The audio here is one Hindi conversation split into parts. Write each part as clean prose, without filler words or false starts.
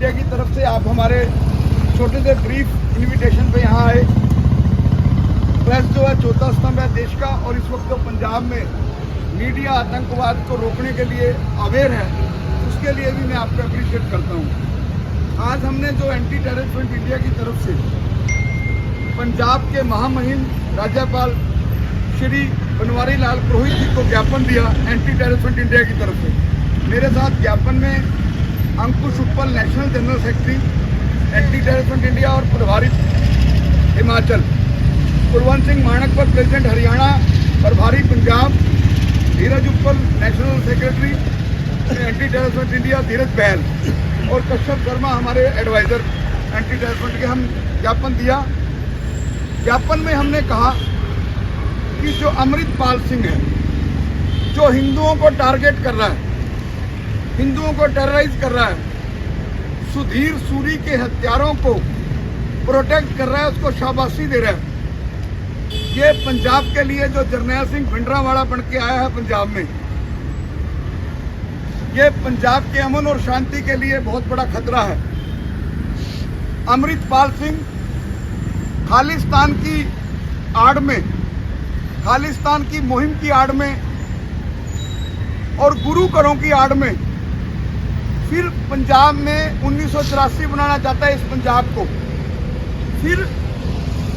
इंडिया की तरफ से आप हमारे छोटे से ब्रीफ इनविटेशन पे यहाँ आए। प्रेस जो है चौथा स्तंभ है देश का, और इस वक्त जो पंजाब में मीडिया आतंकवाद को रोकने के लिए अवेयर है, उसके लिए भी मैं आपको अप्रिशिएट करता हूँ। आज हमने जो एंटी टेरर फ्रंट इंडिया की तरफ से पंजाब के महामहिम राज्यपाल श्री बनवारी लाल पुरोहित जी को ज्ञापन दिया एंटी टेरर फ्रंट इंडिया की तरफ से। मेरे साथ ज्ञापन में Ankush Utpal national general secretary anti terror front India और प्रभारी हिमाचल, कुलवंत सिंह माणक पर प्रेसिडेंट हरियाणा, प्रभारी Punjab, Dheeraj Utpal national secretary anti terror front India Dheeraj Bahal, और कश्यप शर्मा हमारे एडवाइजर एंटी टेरर फ्रंट के। हम ज्ञापन दिया। ज्ञापन में हमने कहा कि जो अमृतपाल सिंह है, जो हिंदुओं को टारगेट कर रहा है, हिंदुओं को टेरराइज कर रहा है, सुधीर सूरी के हत्यारों को प्रोटेक्ट कर रहा है, उसको शाबाशी दे रहा है। ये पंजाब के लिए जो जरनैल सिंह भिंडरावाला बन के आया है पंजाब में, ये पंजाब के अमन और शांति के लिए बहुत बड़ा खतरा है। अमृतपाल सिंह खालिस्तान की आड़ में, खालिस्तान की मुहिम की आड़ में और गुरु घरों की आड़ में फिर पंजाब में 1984 बनाना चाहता है इस पंजाब को। फिर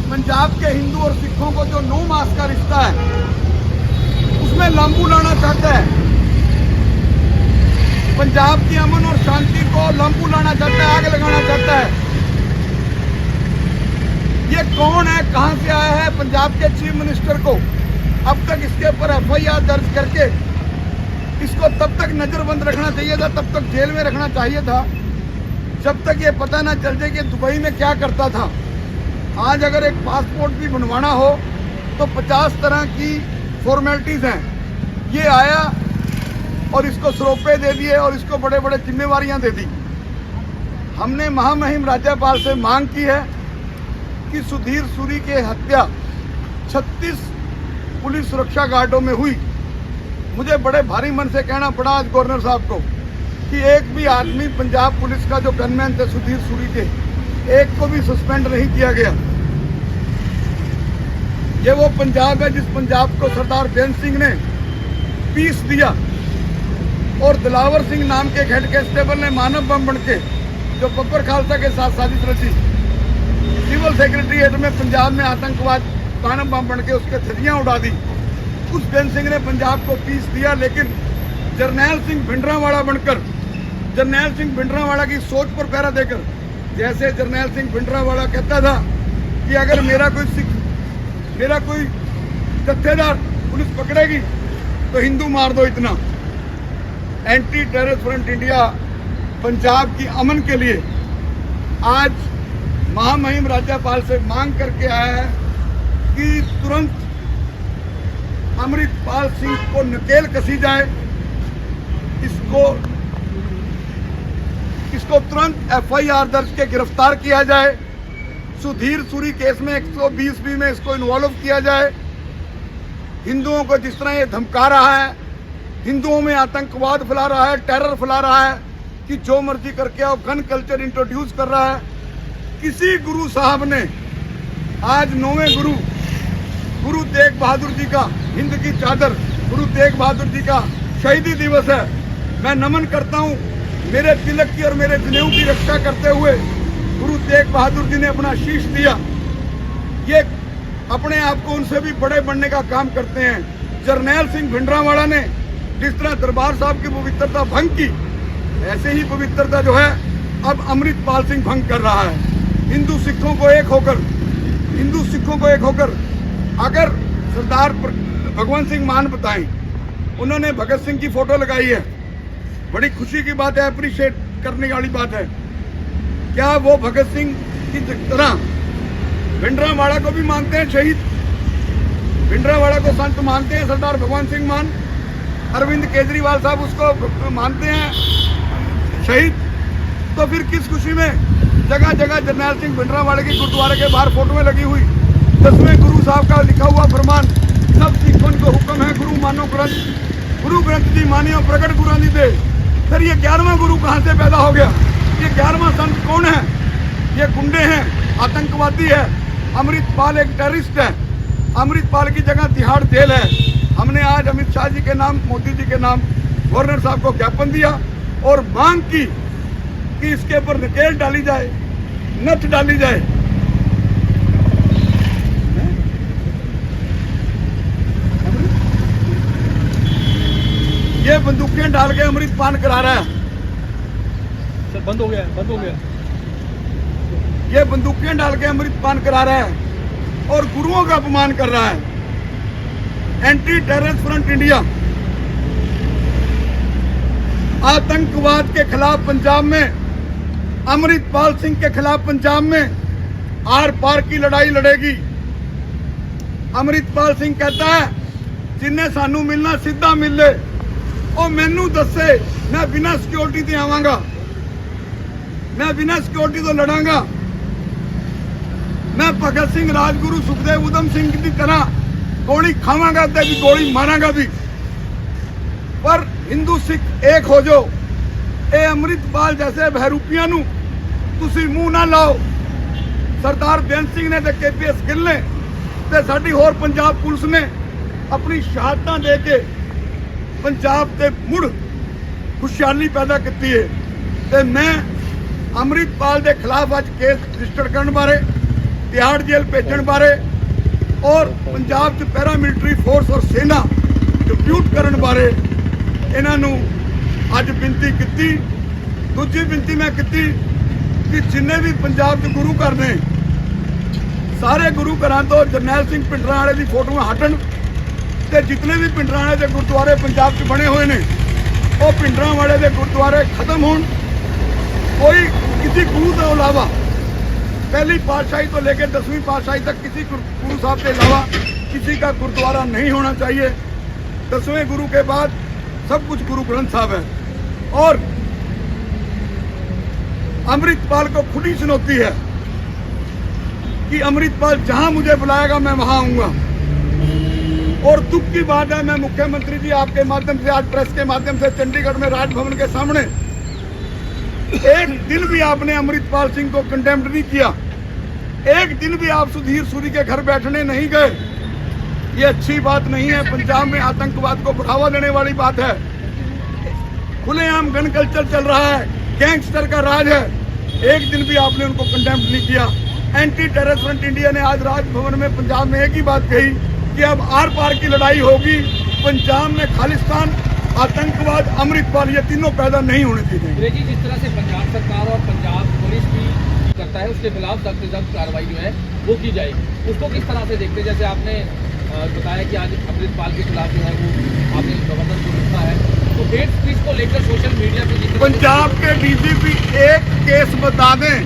पंजाब के हिंदू और सिखों को जो 9 मास का रिश्ता है उसमें लांबू लाना चाहता है। पंजाब की अमन और शांति को लांबू लाना चाहता है, आग लगाना चाहता है। ये कौन है, कहां से आया है? पंजाब के चीफ मिनिस्टर को अब तक इसके ऊपर FIR दर्ज करके इसको तब तक नजरबंद रखना चाहिए था, तब तक जेल में रखना चाहिए था, जब तक ये पता ना चल जाए कि दुबई में क्या करता था। आज अगर एक पासपोर्ट भी बनवाना हो तो 50 तरह की फॉर्मेलिटीज हैं। ये आया और इसको सरोपे दे दिए और इसको बड़े बड़े जिम्मेवारियां दे दी। हमने महामहिम राज्यपाल से मांग की है कि सुधीर सूरी के हत्या 36 पुलिस सुरक्षा गार्डों में हुई। मुझे बड़े भारी मन से कहना पड़ा आज गवर्नर साहब को कि एक भी आदमी पंजाब पुलिस का जो गनमैन थे सुधीर सूरी के, एक को भी सस्पेंड नहीं किया गया। ये वो पंजाब है जिस पंजाब को सरदार बेन सिंह ने पीस दिया, और दिलावर सिंह नाम के हेड कांस्टेबल ने मानव बम बन के जो बब्बर खालसा के साथ साजिश रची, सिविल सेक्रेटरीट में पंजाब में आतंकवाद मानव बम बन के उसके धज्जियां उड़ा दी। उस बेन सिंह ने पंजाब को पीस दिया, लेकिन जरनैल सिंह भिंडरावाला बनकर, जरनैल सिंह भिंडरावाला की सोच पर पहरा देकर, जैसे जरनैल सिंह भिंडरावाला कहता था कि अगर मेरा कोई सिख, मेरा कोई जत्थेदार पुलिस पकड़ेगी तो हिंदू मार दो। इतना anti terror front India Punjab की अमन के लिए आज महामहिम राज्यपाल से मांग करके आया है कि तुरंत अमृतपाल सिंह को नकेल कसी जाए, इसको तुरंत FIR दर्ज के गिरफ्तार किया जाए। सुधीर सूरी केस में 120B में इसको इन्वॉल्व किया जाए। हिंदुओं को जिस तरह ये धमका रहा है, हिंदुओं में आतंकवाद फैला रहा है, टेरर फैला रहा है कि जो मर्जी करके आओ, गन कल्चर इंट्रोड्यूस कर रहा है। किसी गुरु साहब ने आज 9वें गुरु तेग बहादुर जी का, हिंद की चादर गुरु तेग बहादुर जी का शहीदी दिवस है। मैं नमन करता हूँ, मेरे तिलक की और मेरे जनेऊ की रक्षा करते हुए गुरु तेग बहादुर जी ने अपना शीश दिया। ये अपने आप को उनसे भी बड़े बनने का काम करते हैं। जरनैल सिंह भिंडरावाला ने जिस तरह दरबार साहब की पवित्रता भंग की, ऐसे ही पवित्रता जो है अब अमृतपाल सिंह भंग कर रहा है। हिंदू सिखों को एक होकर अगर सरदार भगवंत सिंह मान बताएं, उन्होंने भगत सिंह की फोटो लगाई है, बड़ी खुशी की बात है, अप्रिशिएट करने वाली बात है। क्या वो भगत सिंह की तरह भिंडरावाला को भी मानते हैं शहीद? भिंडरावाला को संत मानते हैं सरदार भगवंत सिंह मान? अरविंद केजरीवाल साहब उसको मानते हैं शहीद? तो फिर किस खुशी में जगह जगह जरनैल सिंह भिंडरावाले की गुरुद्वारे के बाहर फोटोएं लगी हुई, 10वें गुरु साहब का लिखा हुआ फरमान, सब सिखों को हुक्म है गुरु मानो ग्रंथ, गुरु ग्रंथ जी मानियो प्रगट गुरानी दे। फिर ये 11वां गुरु कहाँ से पैदा हो गया? ये 11वां संत कौन है? ये गुंडे हैं, आतंकवादी है। अमृतपाल एक टेररिस्ट है। अमृतपाल की जगह तिहाड़ जेल है। हमने आज अमित शाह जी के नाम, मोदी जी के नाम गवर्नर साहब को ज्ञापन दिया और मांग की कि इसके ऊपर नकेल डाली जाए, नथ डाली जाए। ये बंदूकें डाल के अमृतपान करा रहा है। सर बंद हो गया, बंद हो गया। ये बंदूकें डाल के अमृतपान करा रहा है और गुरुओं का अपमान कर रहा है। एंटी टेररिस्ट फ्रंट इंडिया आतंकवाद के खिलाफ पंजाब में, अमृतपाल सिंह के खिलाफ पंजाब में आर पार की लड़ाई लड़ेगी। अमृतपाल सिंह कहता है जिन्हें सानू मिलना सीधा मिले, ਉਹ ਮੈਨੂੰ ਦੱਸੇ मैं बिना सिक्योरिटी ਤੇ ਆਵਾਂਗਾ, मैं बिना सिक्योरिटी तो लड़ांगा। मैं भगत सिंह, राजगुरु, सुखदेव, उधम सिंह की तरह गोली खावांगा ते भी गोली मारांगा भी, पर हिंदू सिख एक हो जो। ਇਹ अमृतपाल जैसे बहरूपियां नू ਤੁਸੀਂ ਮੂੰਹ ਨਾ ਲਾਓ। सरदार ਬੇਅੰਤ ਸਿੰਘ ने ते KPS ਗਿੱਲ ने ते साडी होर पंजाब पुलिस ने अपनी शहादतां दे के पंजाब ते मुड़ खुशहाली पैदा की है। ते मैं अमृतपाल के खिलाफ अज केस रजिस्टर करने बारे, तिहाड़ जेल भेजन बारे और पंजाब च पैरामिलिटरी फोर्स और सेना डिप्यूट करने बारे इन्हां नूं अज बिनती की। दूजी बिनती मैं की कि जिन्ने भी पंजाब च गुरु घर ने, सारे गुरु घरां तो जरनैल सिंह पिंडरां वाले दी फोटोआं हटन ते जितने भी पिंडरां दे गुरुद्वारे पंजाब च बने हुए ने वो पिंडरां वाले दे गुरुद्वारे खत्म होण। कोई किसी गुरु के अलावा, पहली पातशाही तो लेकर 10वीं पातशाही तक किसी गुरु साहब के अलावा किसी का गुरुद्वारा नहीं होना चाहिए। 10वें गुरु के बाद सब कुछ गुरु ग्रंथ साहब है। और अमृतपाल को खुली चुनौती है कि अमृतपाल जहां मुझे बुलाएगा मैं वहां आऊंगा। और दुख की बात है, मैं मुख्यमंत्री जी आपके माध्यम से आज प्रेस के माध्यम से चंडीगढ़ में राजभवन के सामने एक दिन भी आपने अमृतपाल सिंह को कंडेम्ड नहीं किया। एक दिन भी आप सुधीर सूरी के घर बैठने नहीं गए। ये अच्छी बात नहीं है। पंजाब में आतंकवाद को बढ़ावा देने वाली बात है। खुलेआम गन कल्चर चल रहा है, गैंगस्टर का राज है। एक दिन भी आपने उनको कंडेम्ड नहीं किया। एंटी टेररिस्ट फ्रंट इंडिया ने आज राजभवन में पंजाब में एक ही बात कही कि अब आर पार की लड़ाई होगी। पंजाब में खालिस्तान, आतंकवाद, अमृतपाल ये तीनों पैदा नहीं होने चाहिए। जी जिस तरह से पंजाब सरकार और पंजाब पुलिस भी करता है उसके खिलाफ सख्त से सख्त कार्रवाई जो है वो की जाएगी, उसको किस तरह से देखते हैं? जैसे आपने बताया कि आज अमृतपाल के खिलाफ जो है वो आपने गवर्नर को लिखा है, तो हेट स्पीच को लेकर सोशल मीडिया पे पंजाब के DGP एक केस बता दें,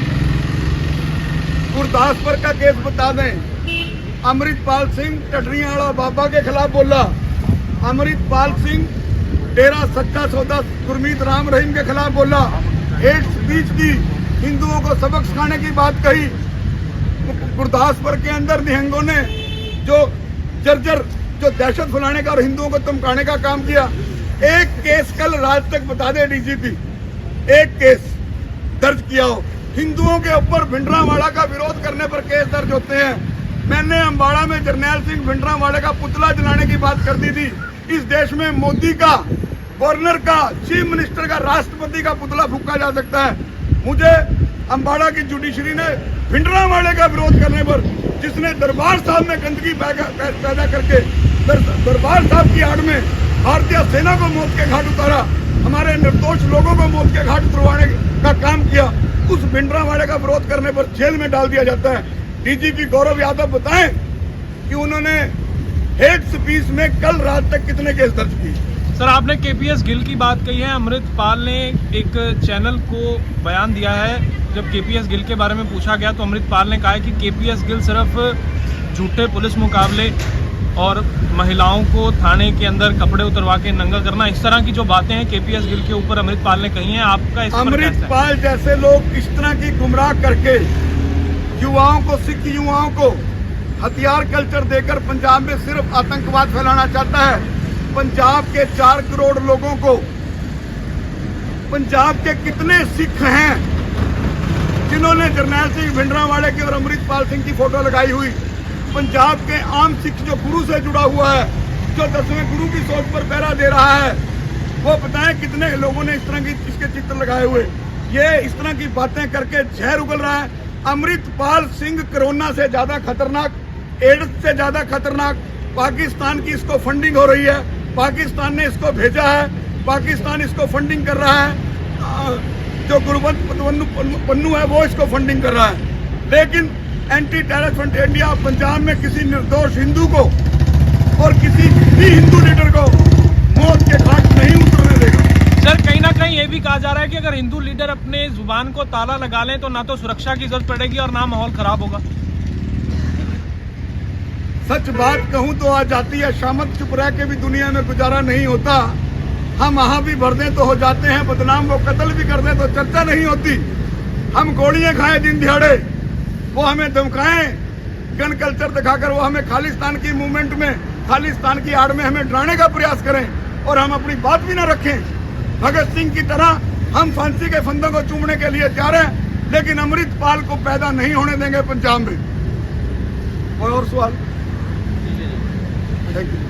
गुरदासपुर का केस बता दें। अमृतपाल सिंह टडरियां वाला बाबा के खिलाफ बोला, अमृतपाल सिंह डेरा सच्चा सौदा गुरमीत राम रहीम के खिलाफ बोला, हेट स्पीच की, हिंदुओं को सबक सिखाने की बात कही। गुरदासपुर के अंदर निहंगों ने जो जर्जर जो दहशत फैलाने का और हिंदुओं को धमकाने का काम किया। एक केस कल रात तक बता दे DGP, एक केस दर्ज किया हो। हिंदुओं के ऊपर भिंडरांवाला का विरोध करने पर केस दर्ज होते हैं। मैंने अम्बाड़ा में जरनैल सिंह भिंडरांवाले का पुतला जलाने की बात कर दी थी। इस देश में मोदी का, गवर्नर का, चीफ मिनिस्टर का, राष्ट्रपति का पुतला फूंका जा सकता है। मुझे अम्बाड़ा की जुडिशरी ने भिंडरांवाले का विरोध करने पर, जिसने दरबार साहब में गंदगी पैदा करके दरबार साहब की आड़ में भारतीय सेना को मौत के घाट उतारा, हमारे निर्दोष लोगों को मौत के घाट उतरवाने का काम किया, उस भिंडरांवाले का विरोध करने पर जेल में डाल दिया जाता है। DGP गौरव यादव बताएं कि उन्होंने हेट स्पीच में कल रात तक कितने केस दर्ज किए। सर आपने KPS गिल की बात कही है। अमृतपाल ने एक चैनल को बयान दिया है, जब KPS गिल के बारे में पूछा गया तो अमृतपाल ने कहा है कि KPS गिल सिर्फ झूठे पुलिस मुकाबले और महिलाओं को थाने के अंदर कपड़े उतरवा के नंगा करना, इस तरह की जो बातें हैं KPS गिल के ऊपर अमृतपाल ने कही हैं, आपका इस पर अमृतपाल जैसे लोग इस तरह की गुमराह करके युवाओं को, सिख युवाओं को हथियार कल्चर देकर पंजाब में सिर्फ आतंकवाद फैलाना चाहता है। पंजाब के 4 करोड़ लोगों को, पंजाब के कितने सिख हैं जिन्होंने जरनैल सिंह भिंडरांवाले की और अमृतपाल सिंह की फोटो लगाई हुई, पंजाब के आम सिख जो गुरु से जुड़ा हुआ है, जो 10वें गुरु की सोच पर पहरा दे रहा है, वो बताएं कितने लोगों ने इस तरह की इसके चित्र लगाए हुए। ये इस तरह की बातें करके जहर उगल रहा है। अमृतपाल सिंह कोरोना से ज्यादा खतरनाक, एड्स से ज्यादा खतरनाक, पाकिस्तान की इसको फंडिंग हो रही है, पाकिस्तान ने इसको भेजा है, पाकिस्तान इसको फंडिंग कर रहा है, जो गुरबंद पन्नू है वो इसको फंडिंग कर रहा है। लेकिन anti terror front India Punjab में किसी निर्दोष हिंदू को और किसी भी हिंदू लीडर को मौत के घाट नहीं उतरने देगा। सर, कहीं ना कहीं ये भी कहा जा रहा है कि अगर हिंदू लीडर अपने जुबान को ताला लगा लें तो ना तो सुरक्षा की जरूरत पड़ेगी और ना माहौल खराब होगा। सच बात कहूं तो आज जाती है शामत, चुप रह के भी दुनिया में गुजारा नहीं होता। हम वहां भी भर दें तो हो जाते हैं बदनाम, वो कत्ल भी कर दें तो चर्चा नहीं होती। हम गोलियां खाएं दिन दिहाड़े, वो हमें धमकाएं गन कल्चर दिखाकर, वो हमें खालिस्तान की मूवमेंट में, खालिस्तान की आड़ में हमें डराने का प्रयास करें और हम अपनी बात भी ना रखें। भगत सिंह की तरह हम फांसी के फंदों को चूमने के लिए तैयार हैं, लेकिन अमृतपाल को पैदा नहीं होने देंगे पंजाब में। और सवाल? Thank you.